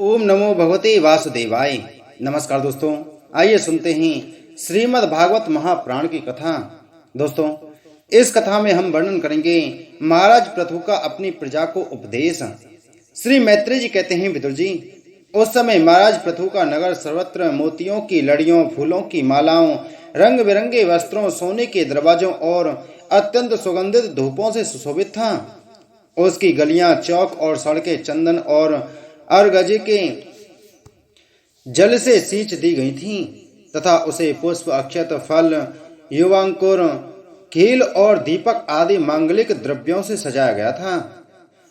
ओम नमो भगवते वासुदेवाय। नमस्कार दोस्तों, आइए सुनते हैं श्रीमद् भागवत महापुराण की कथा। दोस्तों, इस कथा में हम वर्णन करेंगे महाराज पृथु का अपनी प्रजा को उपदेश। श्री मैत्रेय जी कहते हैं, विदुर जी, उस समय महाराज पृथु का नगर सर्वत्र मोतियों की लड़ियों, फूलों की मालाओं, रंग बिरंगे वस्त्रों, सोने के दरवाजों और अत्यंत सुगंधित धूपों से सुशोभित था। उसकी गलियां, चौक और सड़कें चंदन और अर्गजे के जल से सींच दी गई थीं तथा उसे पुष्प, अक्षत, फल, युवांकुर, कील और दीपक आदि मांगलिक द्रव्यों से सजाया गया था।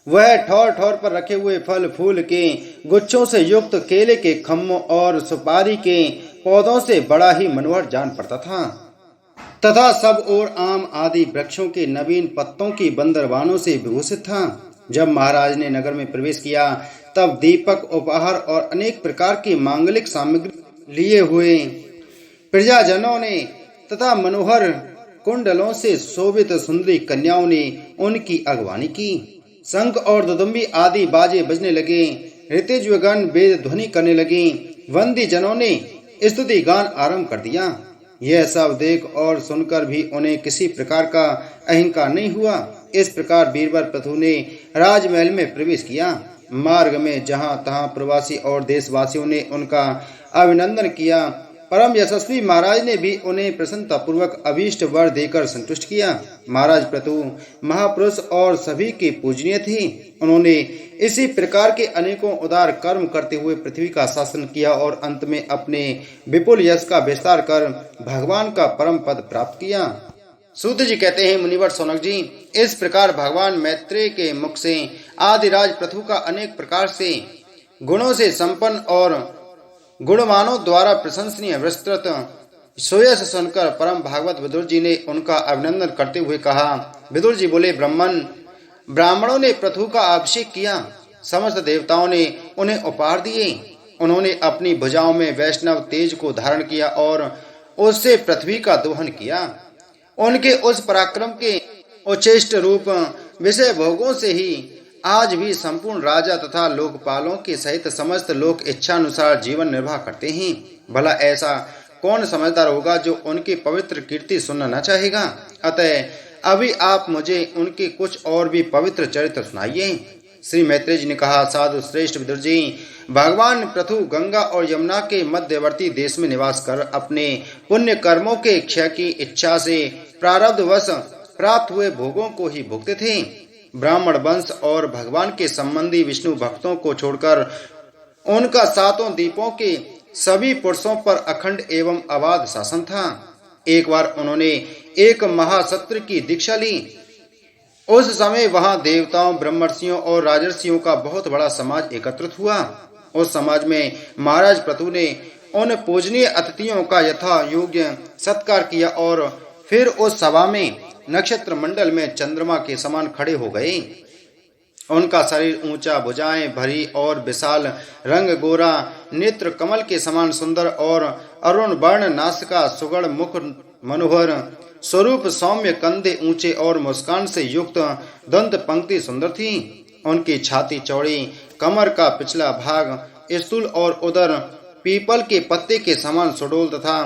वह ठौर ठौर पर रखे हुए फल फूल के गुच्छों से युक्त केले के खम्भों और सुपारी के पौधों से बड़ा ही मनोहर जान पड़ता था तथा सब ओर आम आदि वृक्षों के नवीन पत्तों की बंदरवानों से विभूषित था। जब महाराज ने नगर में प्रवेश किया तब दीपक, उपहार और अनेक प्रकार की मांगलिक सामग्री लिए हुए प्रजाजनों ने तथा मनोहर कुंडलों से शोभित सुंदरी कन्याओं ने उनकी अगवानी की। शंख और दुदुम्बी आदि बाजे बजने लगे, ऋतिजगण वेद ध्वनि करने लगी, वंदी जनों ने स्तुति गान आरंभ कर दिया। यह सब देख और सुनकर भी उन्हें किसी प्रकार का अहंकार नहीं हुआ। इस प्रकार बीरबल पृथु ने राजमहल में प्रवेश किया। मार्ग में जहां तहां प्रवासी और देशवासियों ने उनका अभिनंदन किया। परम यशस्वी महाराज ने भी उन्हें प्रसन्नता पूर्वक अभीष्ट वर देकर संतुष्ट किया। महाराज पृथु महापुरुष और सभी के पूजनीय थे। उन्होंने इसी प्रकार के अनेकों उदार कर्म करते हुए पृथ्वी का शासन किया और अंत में अपने विपुल यश का विस्तार कर भगवान का परम पद प्राप्त किया। सूत जी कहते हैं, मुनिवर सौनक जी, इस प्रकार भगवान मैत्रेय के मुख से आदिराज पृथु का अनेक प्रकार से गुणों से संपन्न और गुणवानों द्वारा प्रशंसनीय विस्तृत सुयश सुनकर परम भागवत विदुर जी ने उनका अभिनंदन करते हुए कहा। विदुर जी बोले, ब्राह्मणों ने पृथु का अभिषेक किया, समस्त देवताओं ने उन्हें उपहार दिए। उन्होंने अपनी भुजाओं में वैष्णव तेज को धारण किया और उससे पृथ्वी का दोहन किया। उनके उस पराक्रम के उच्छिष्ट रूप विषय भोगों से ही आज भी संपूर्ण राजा तथा लोकपालों के सहित समस्त लोक इच्छानुसार जीवन निर्वाह करते हैं। भला ऐसा कौन समझदार होगा जो उनकी पवित्र कीर्ति सुनना न चाहेगा। अतः अभी आप मुझे उनके कुछ और भी पवित्र चरित्र सुनाइए। श्री मैत्रेय जी ने कहा, साधु श्रेष्ठ विदुर जी, भगवान पृथु गंगा और यमुना के मध्यवर्ती देश में निवास कर अपने पुण्य कर्मों के क्षय की इच्छा से प्रारब्धवश प्राप्त हुए भोगों को ही भोगते थे। ब्राह्मण वंश और भगवान के संबंधी विष्णु भक्तों को छोड़कर उनका सातों द्वीपों के सभी पुरुषों पर अखंड एवं अबाध शासन था। एक बार उन्होंने एक महासत्र की दीक्षा ली। उस समय वहां देवताओं, ब्रह्मर्षियों और राजर्षियों का बहुत बड़ा समाज एकत्रित हुआ। उस समाज में महाराज पृथु ने उन पूजनीय अतिथियों का यथा योग्य सत्कार किया और फिर उस सभा में नक्षत्र मंडल में चंद्रमा के समान खड़े हो गए। उनका शरीर ऊंचा, भुजाएं भरी और विशाल, रंग गोरा, नेत्र कमल के समान सुंदर और अरुण वर्ण, नासिका सुगढ़, मुख मनोहर, स्वरूप सौम्य, कंधे ऊंचे और मुस्कान से युक्त दंत पंक्ति सुंदर थी। उनकी छाती चौड़ी, कमर का पिछला भाग स्थूल और उदर पीपल के पत्ते के समान सुडौल तथा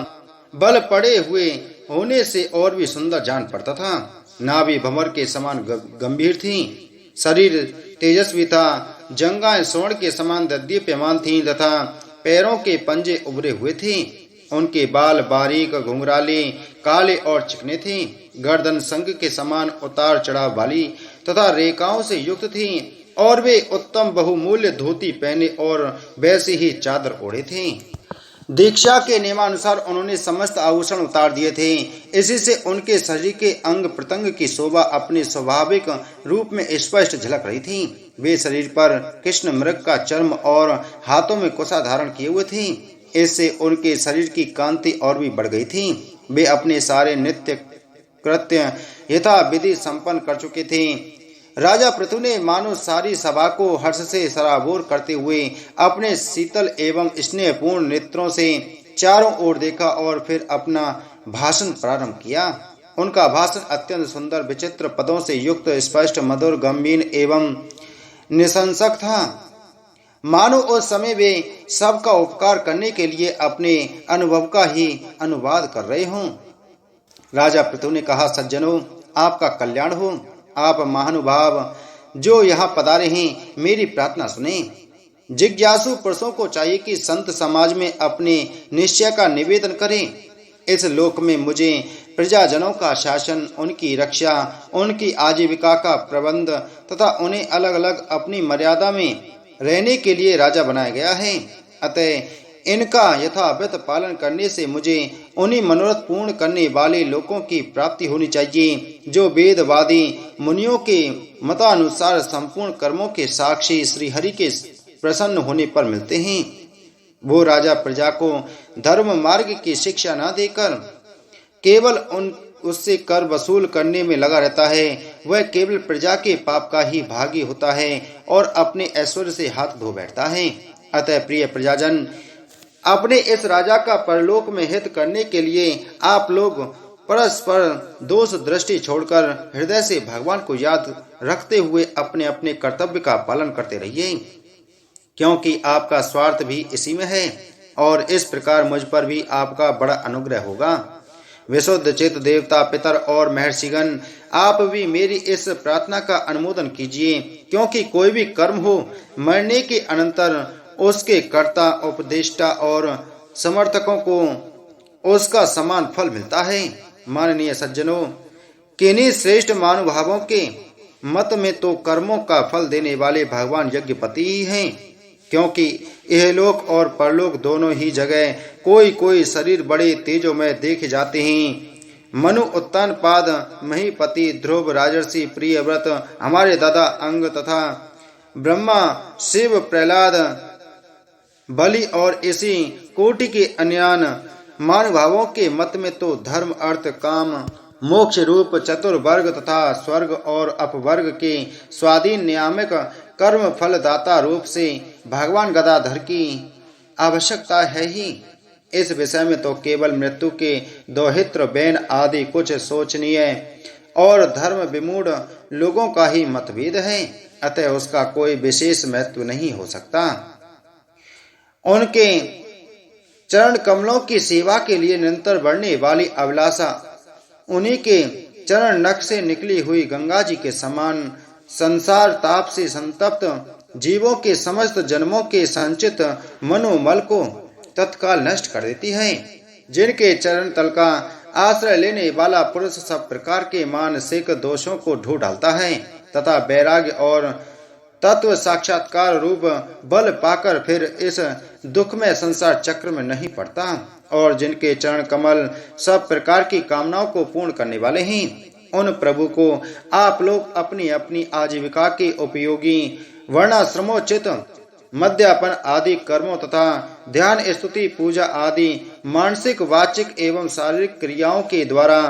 बल पड़े हुए होने से और भी सुंदर जान पड़ता था। नाभि भंवर के समान गंभीर थी, शरीर तेजस्वी था, जंघाएं स्वर्ण के समान दीप्यमान थीं तथा पैरों के पंजे उभरे हुए थे। उनके बाल बारीक, घुंघराले, काले और चिकने थे। गर्दन शंख के समान उतार चढ़ाव वाली तथा रेखाओं से युक्त थी और वे उत्तम बहुमूल्य धोती पहने और वैसे ही चादर ओढ़े थे। दीक्षा के नियमानुसार उन्होंने समस्त आभूषण उतार दिए थे। इसी से उनके शरीर के अंग प्रत्यंग की शोभा अपने स्वाभाविक रूप में स्पष्ट झलक रही थी। वे शरीर पर कृष्ण मृग का चर्म और हाथों में कुशा धारण किए हुए थे। इससे उनके शरीर की कांति और भी बढ़ गई थी। वे अपने सारे नित्य कृत्य यथा विधि संपन्न कर चुके थे। राजा पृथु ने मानो सारी सभा को हर्ष से सराबोर करते हुए अपने शीतल एवं स्नेहपूर्ण नेत्रों से चारों ओर देखा और फिर अपना भाषण प्रारंभ किया। उनका भाषण अत्यंत सुंदर, विचित्र पदों से युक्त, स्पष्ट, मधुर, गंभीर एवं निशंसक था। मानो उस समय वे सबका उपकार करने के लिए अपने अनुभव का ही अनुवाद कर रहे हों। राजा पृथु ने कहा, सज्जनों, आपका कल्याण हो। आप महानुभाव जो यहाँ पधारे हैं, मेरी प्रार्थना सुने। जिज्ञासु पुरुषों को चाहिए कि संत समाज में अपने निश्चय का निवेदन करें। इस लोक में मुझे प्रजाजनों का शासन, उनकी रक्षा, उनकी आजीविका का प्रबंध तथा उन्हें अलग अलग अपनी मर्यादा में रहने के लिए राजा बनाया गया है। अतः इनका यथावत पालन करने से मुझे उन्हीं मनोरथ पूर्ण करने वाले लोगों की प्राप्ति होनी चाहिए जो वेदवादी मुनियों के मतानुसार संपूर्ण कर्मों के साक्षी श्री हरि के प्रसन्न होने पर मिलते हैं। वो राजा प्रजा को धर्म मार्ग की शिक्षा न देकर केवल उससे कर वसूल करने में लगा रहता है। वह केवल प्रजा के पाप का ही भागी होता है और अपने ऐश्वर्य से हाथ धो बैठता है। अतः प्रिय प्रजाजन, अपने इस राजा का परलोक में हित करने के लिए आप लोग परस्पर दोष दृष्टि छोड़कर हृदय से भगवान को याद रखते हुए अपने अपने कर्तव्य का पालन करते रहिए, क्योंकि आपका स्वार्थ भी इसी में है और इस प्रकार मुझ पर भी आपका बड़ा अनुग्रह होगा। विशुद्ध चित्त देवता, पितर और महर्षिगण, आप भी मेरी इस प्रार्थना का अनुमोदन कीजिए, क्योंकि कोई भी कर्म हो, मरने के अनंतर उसके कर्ता, उपदेष्टा और समर्थकों को उसका समान फल मिलता है। माननीय सज्जनों, किन्हीं श्रेष्ठ महानुभावों के मत में तो कर्मों का फल देने वाले भगवान यज्ञपति ही हैं, क्योंकि इहलोक और परलोक दोनों ही जगह कोई कोई शरीर बड़े तेजोमय देखे जाते हैं। मनु, उत्तानपाद, महीपति, ध्रुव, राजर्षि, प्रियव्रत, हमारे दादा अंग तथा ब्रह्मा, शिव, प्रहलाद, बलि और इसी कोटि के अन्यान महानुभावों के मत में तो धर्म, अर्थ, काम, मोक्ष रूप चतुर्वर्ग तथा स्वर्ग और अपवर्ग के स्वाधीन नियामक कर्म फलदाता रूप से भगवान गदाधर की आवश्यकता है ही। इस विषय में तो केवल मृत्यु के दोहित्र, बैन आदि कुछ सोचनीय और धर्म विमूढ़ लोगों का ही मतभेद है। अतः उसका कोई विशेष महत्व नहीं हो सकता। उनके चरण कमलों की सेवा के लिए निरंतर बढ़ने वाली अभिलाषा उन्हीं के चरण नख से निकली हुई गंगा जी के समान संसार ताप से संतप्त जीवों के समस्त जन्मों के संचित मनोमल को तत्काल नष्ट कर देती है। जिनके चरण तल का आश्रय लेने वाला पुरुष सब प्रकार के मानसिक दोषों को ढो डालता है तथा वैराग्य और तत्व साक्षात्कार रूप बल पाकर फिर इस दुखमय संसार चक्र में नहीं पड़ता, और जिनके चरण कमल सब प्रकार की कामनाओं को पूर्ण करने वाले हैं, उन प्रभु को आप लोग अपनी अपनी आजीविका के उपयोगी वर्णाश्रमोचित मद्यापन आदि कर्मों तथा ध्यान, स्तुति, पूजा आदि मानसिक, वाचिक एवं शारीरिक क्रियाओं के द्वारा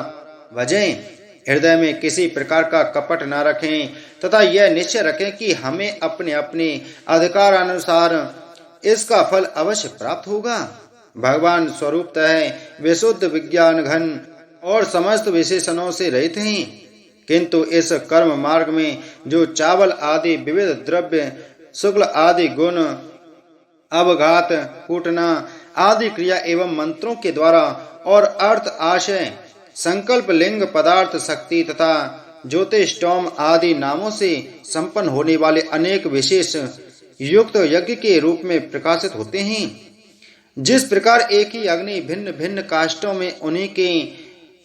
भजें। हृदय में किसी प्रकार का कपट न रखें तथा यह निश्चय रखें कि हमें अपने अपने अधिकारानुसार इसका फल अवश्य प्राप्त होगा। भगवान स्वरूपतः विशुद्ध विज्ञान घन और समस्त विशेषणों से रहित हैं, किंतु इस कर्म मार्ग में जो चावल आदि विविध द्रव्य, शुक्ल आदि गुण, अवघात, कूटना आदि क्रिया एवं मंत्रों के द्वारा और अर्थ, आशय, संकल्प, लिंग, पदार्थ, शक्ति तथा ज्योतिष्टोम आदि नामों से संपन्न होने वाले अनेक विशेष युक्त यज्ञ के रूप में प्रकाशित होते हैं। जिस प्रकार एक ही अग्नि भिन्न भिन्न काष्ठों में उन्हीं के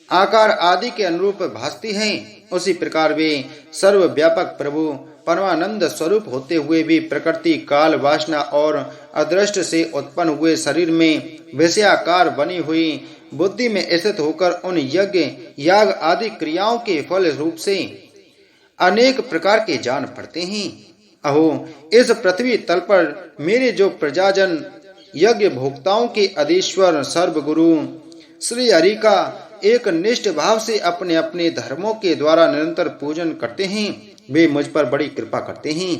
आकार आदि के अनुरूप भासती है, उसी प्रकार वे सर्वव्यापक प्रभु परमानंद स्वरूप होते हुए भी प्रकृति, काल, वासना और अदृष्ट से उत्पन्न हुए शरीर में विषयाकार बनी हुई बुद्धि में स्थित होकर उन यज्ञ, याग आदि क्रियाओं के फल रूप से अनेक प्रकार के जान पड़ते हैं। अहो, इस पृथ्वी तल पर मेरे जो प्रजाजन यज्ञ भोक्ताओं के अधीश्वर सर्वगुरु श्री हरि का एक निष्ठ भाव से अपने अपने धर्मों के द्वारा निरंतर पूजन करते हैं, वे मुझ पर बड़ी कृपा करते हैं।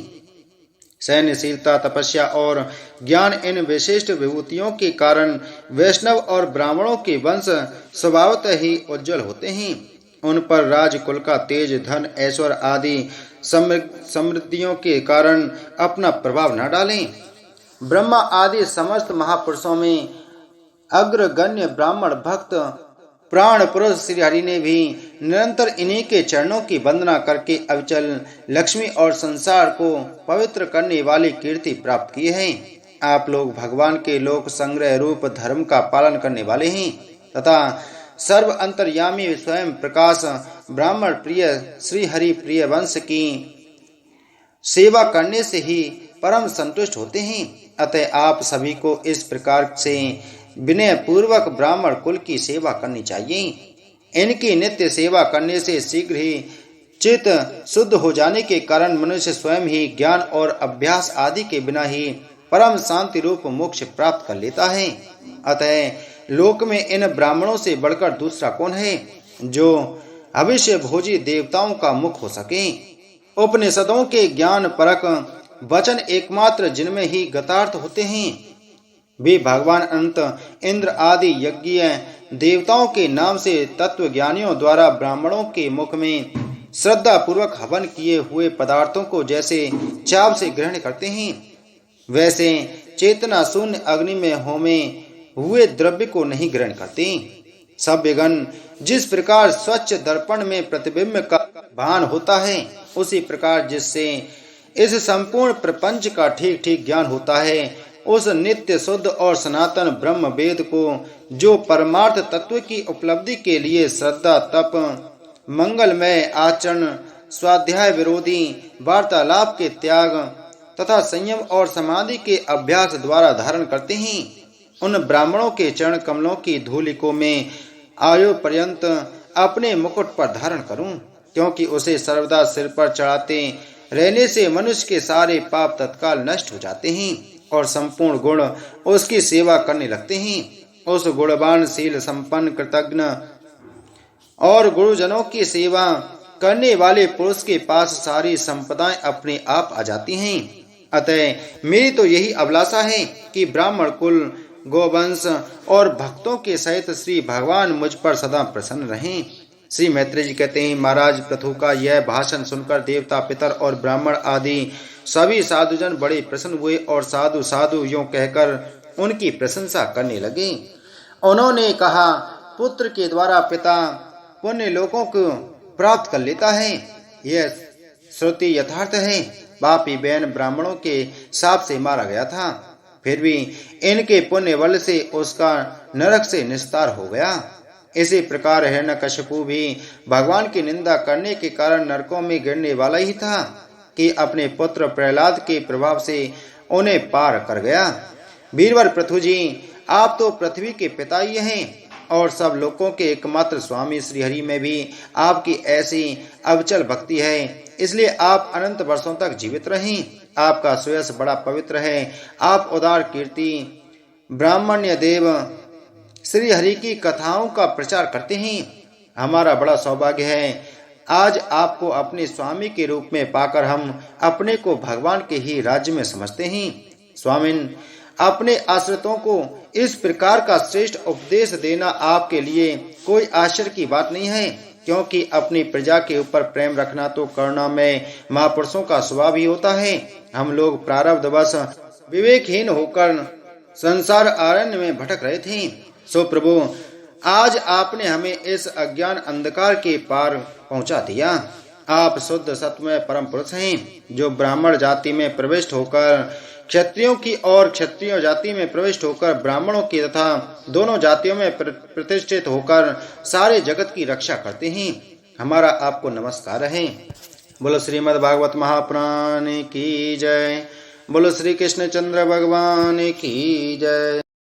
सैन्यशीलता, तपस्या और ज्ञान इन विशिष्ट विभूतियों के कारण वैष्णव और ब्राह्मणों के वंश स्वभावतः ही उज्जवल होते हैं। उन पर राजकुल का तेज, धन, ऐश्वर्य आदि समृद्धियों के कारण अपना प्रभाव न डालें। ब्रह्मा आदि समस्त महापुरुषों में अग्रगण्य ब्राह्मण भक्त प्राण पुरुष श्री हरि ने भी निरंतर इन्हीं के चरणों की वंदना करके अविचल लक्ष्मी और संसार को पवित्र करने वाली कीर्ति प्राप्त की है। आप लोग भगवान के लोक संग्रह रूप धर्म का पालन करने वाले हैं तथा सर्व अंतर्यामी स्वयं प्रकाश ब्राह्मण प्रिय श्री हरि प्रिय वंश की सेवा करने से ही परम संतुष्ट होते हैं। अतः आप सभी को इस प्रकार से विनय पूर्वक ब्राह्मण कुल की सेवा करनी चाहिए। इनकी नित्य सेवा करने से शीघ्र ही चित्त शुद्ध हो जाने के कारण मनुष्य स्वयं ही ज्ञान और अभ्यास आदि के बिना ही परम शांति रूप मोक्ष प्राप्त कर लेता है। अतः लोक में इन ब्राह्मणों से बढ़कर दूसरा कौन है जो भविष्य भोजी देवताओं का मुख हो सके। उपनिषदों के ज्ञान परक वचन एकमात्र जिनमें ही गतार्थ होते हैं वे भगवान अनंत इंद्र आदि यज्ञ देवताओं के नाम से तत्वज्ञानियों द्वारा ब्राह्मणों के मुख में श्रद्धा पूर्वक हवन किए हुए पदार्थों को जैसे चाव से ग्रहण करते हैं वैसे चेतना शून्य अग्नि में होमे हुए द्रव्य को नहीं ग्रहण करते। सभ्यगण जिस प्रकार स्वच्छ दर्पण में प्रतिबिंब का भान होता है उसी प्रकार जिससे इस संपूर्ण प्रपंच का ठीक ठीक ज्ञान होता है उस नित्य शुद्ध और सनातन ब्रह्म वेद को जो परमार्थ तत्व की उपलब्धि के लिए श्रद्धा तप मंगलमय आचरण स्वाध्याय विरोधी वार्तालाप के त्याग तथा संयम और समाधि के अभ्यास द्वारा धारण करते हैं उन ब्राह्मणों के चरण कमलों की धूलि को मैं आयु पर्यंत अपने मुकुट पर धारण करूं, क्योंकि उसे सर्वदा सिर पर चढ़ाते रहने से मनुष्य के सारे पाप तत्काल नष्ट हो जाते हैं और संपूर्ण गुण उसकी सेवा करने लगते हैं। उस गुणवान शील संपन्न कृतज्ञ और गुरुजनों की सेवा करने वाले पुरुष के पास सारी संपदाएं अपने आप आ जाती हैं। अतः मेरी तो यही अभिलाषा है कि ब्राह्मण कुल गोवंश और भक्तों के सहित श्री भगवान मुझ पर सदा प्रसन्न रहें। श्री मैत्रेय जी कहते हैं, महाराज पृथु का यह भाषण सुनकर देवता पितर और ब्राह्मण आदि सभी साधुजन बड़े प्रसन्न हुए और साधु साधु यों कहकर उनकी प्रशंसा करने लगे। उन्होंने कहा, पुत्र के द्वारा पिता पुण्य लोकों को प्राप्त कर लेता है, यह श्रुति यथार्थ है। पापी बहन ब्राह्मणों के शाप से मारा गया था, फिर भी इनके पुण्य बल से उसका नरक से निस्तार हो गया। इसी प्रकार हिरण्यकशिपु भी भगवान की निंदा करने के कारण नरकों में गिरने वाला ही था कि अपने पुत्र प्रहलाद के प्रभाव से उन्हें पार कर गया। वीरवर पृथु जी, आप तो पृथ्वी के पिता ही हैं और सब लोगों के एकमात्र स्वामी श्रीहरि में भी आपकी ऐसी अविचल भक्ति है, इसलिए आप अनंत वर्षों तक जीवित रहें। आपका श्रेयस बड़ा पवित्र है। आप उदार कीर्ति ब्राह्मण्य देव श्री हरि की कथाओं का प्रचार करते हैं। हमारा बड़ा सौभाग्य है, आज आपको अपने स्वामी के रूप में पाकर हम अपने को भगवान के ही राज्य में समझते हैं। स्वामिन, अपने आश्रितों को इस प्रकार का श्रेष्ठ उपदेश देना आपके लिए कोई आश्चर्य की बात नहीं है, क्योंकि अपनी प्रजा के ऊपर प्रेम रखना तो करुणा में महापुरुषों का स्वभाव ही होता है। हम लोग प्रारब्धवश विवेकहीन होकर संसार अरण्य में भटक रहे थे। सो प्रभु, आज आपने हमें इस अज्ञान अंधकार के पार पहुंचा दिया। आप शुद्ध सत्वमय परम पुरुष हैं, जो ब्राह्मण जाति में प्रविष्ट होकर क्षत्रियों की और क्षत्रिय जाति में प्रविष्ट होकर ब्राह्मणों की तथा दोनों जातियों में प्रतिष्ठित होकर सारे जगत की रक्षा करते हैं। हमारा आपको नमस्कार है। बोलो श्रीमद् भागवत महापुराण की जय। बोलो श्री कृष्ण चंद्र भगवान की जय।